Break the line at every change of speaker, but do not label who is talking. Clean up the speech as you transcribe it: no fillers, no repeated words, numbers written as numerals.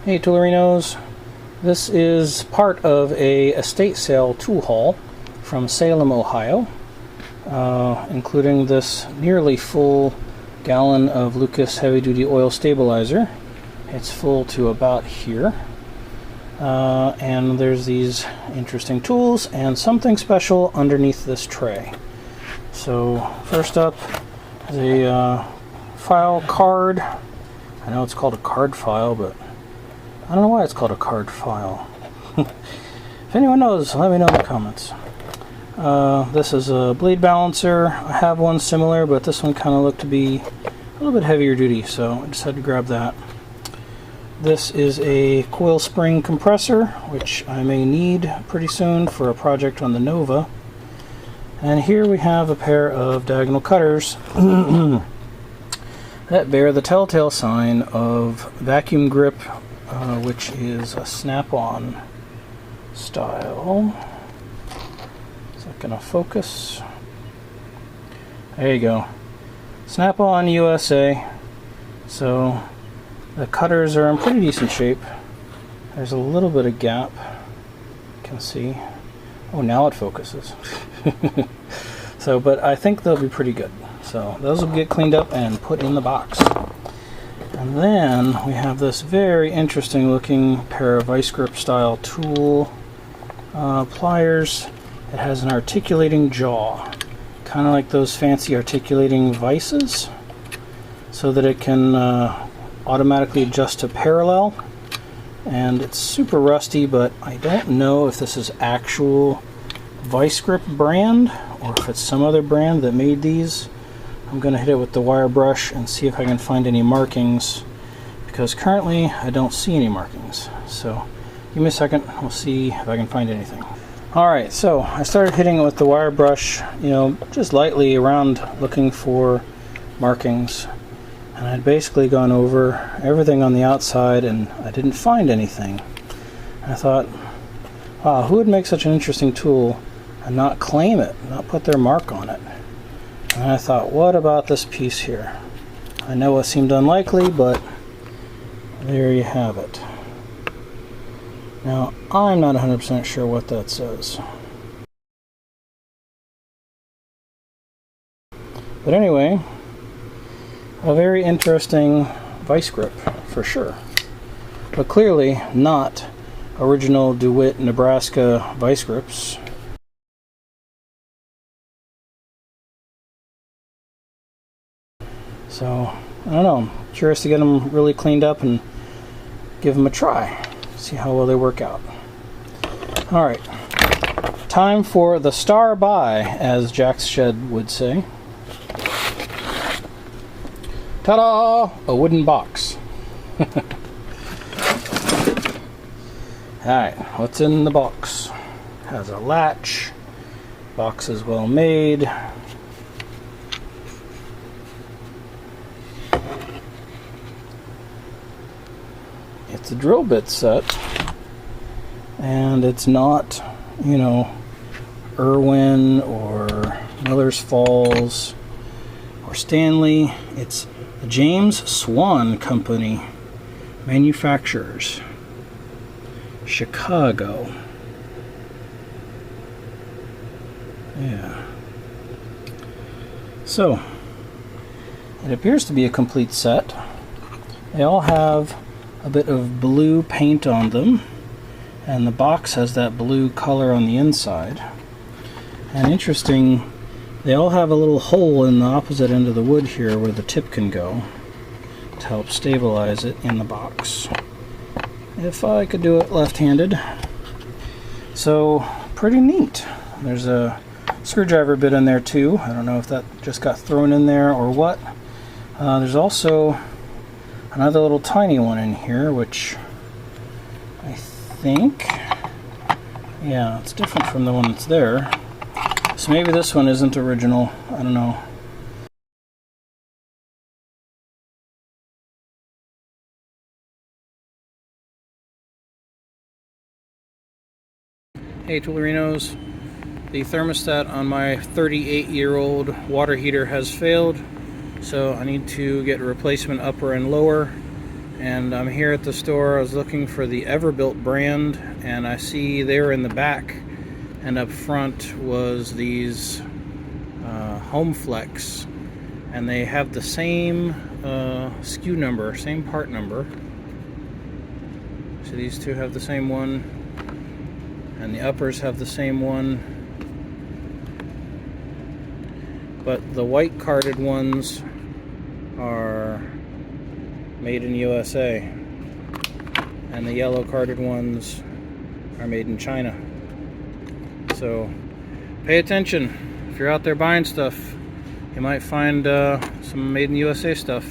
Hey Toolerinos, this is part of a estate sale tool haul from Salem, Ohio, including this nearly full gallon of Lucas heavy duty oil stabilizer. It's full to about here, and there's these interesting tools and something special underneath this tray. So first up is a file card. I know it's called a card file, but I don't know why it's called a card file. If anyone knows, let me know in the comments. This is a blade balancer. I have one similar, but this one kind of looked to be a little bit heavier duty, so I just had to grab that. This is a coil spring compressor, which I may need pretty soon for a project on the Nova. And here we have a pair of diagonal cutters that bear the telltale sign of vacuum grip, which is a snap-on style. Is that going to focus? There you go. Snap-on USA. So the cutters are in pretty decent shape. There's a little bit of gap. You can see. Oh, now it focuses. So, but I think they'll be pretty good. So those will get cleaned up and put in the box. And then we have this very interesting looking pair of vice grip style tool pliers. It has an articulating jaw, kind of like those fancy articulating vices, so that it can automatically adjust to parallel. And it's super rusty, but I don't know if this is actual vice grip brand or if it's some other brand that made these. I'm going to hit it with the wire brush and see if I can find any markings, because currently I don't see any markings. So give me a second, we'll see if I can find anything. Alright, so I started hitting it with the wire brush, just lightly around looking for markings. And I'd basically gone over everything on the outside and I didn't find anything. And I thought, wow, who would make such an interesting tool and not claim it, not put their mark on it? And I thought, what about this piece here? I know it seemed unlikely, but there you have it. Now, I'm not 100% sure what that says. But anyway, a very interesting vice grip, for sure. But clearly not original DeWitt, Nebraska vice grips. So, I don't know, I'm curious to get them really cleaned up and give them a try. See how well they work out. Alright, time for the star by, as Jack's Shed would say. Ta-da! A wooden box. Alright, what's in the box? Has a latch. Box is well made. It's a drill bit set, and it's not, Irwin or Miller's Falls or Stanley. It's the James Swan Company, manufacturers, Chicago. Yeah. So, it appears to be a complete set. They all have a bit of blue paint on them, and the box has that blue color on the inside. And interesting, they all have a little hole in the opposite end of the wood here where the tip can go to help stabilize it in the box. If I could do it left-handed. So, pretty neat. There's a screwdriver bit in there too. I don't know if that just got thrown in there or what. There's also another little tiny one in here, which I think, yeah, it's different from the one that's there. So maybe this one isn't original. I don't know. Hey Toolerinos, the thermostat on my 38-year-old water heater has failed, so I need to get a replacement upper and lower. And I'm here at the store. I was looking for the Everbuilt brand, and I see they were in the back, and up front was these Home Flex, and they have the same SKU number, same part number. So these two have the same one, and the uppers have the same one, but the white carded ones are made in USA, and the yellow carded ones are made in China. So pay attention. If you're out there buying stuff, you might find some made in USA stuff.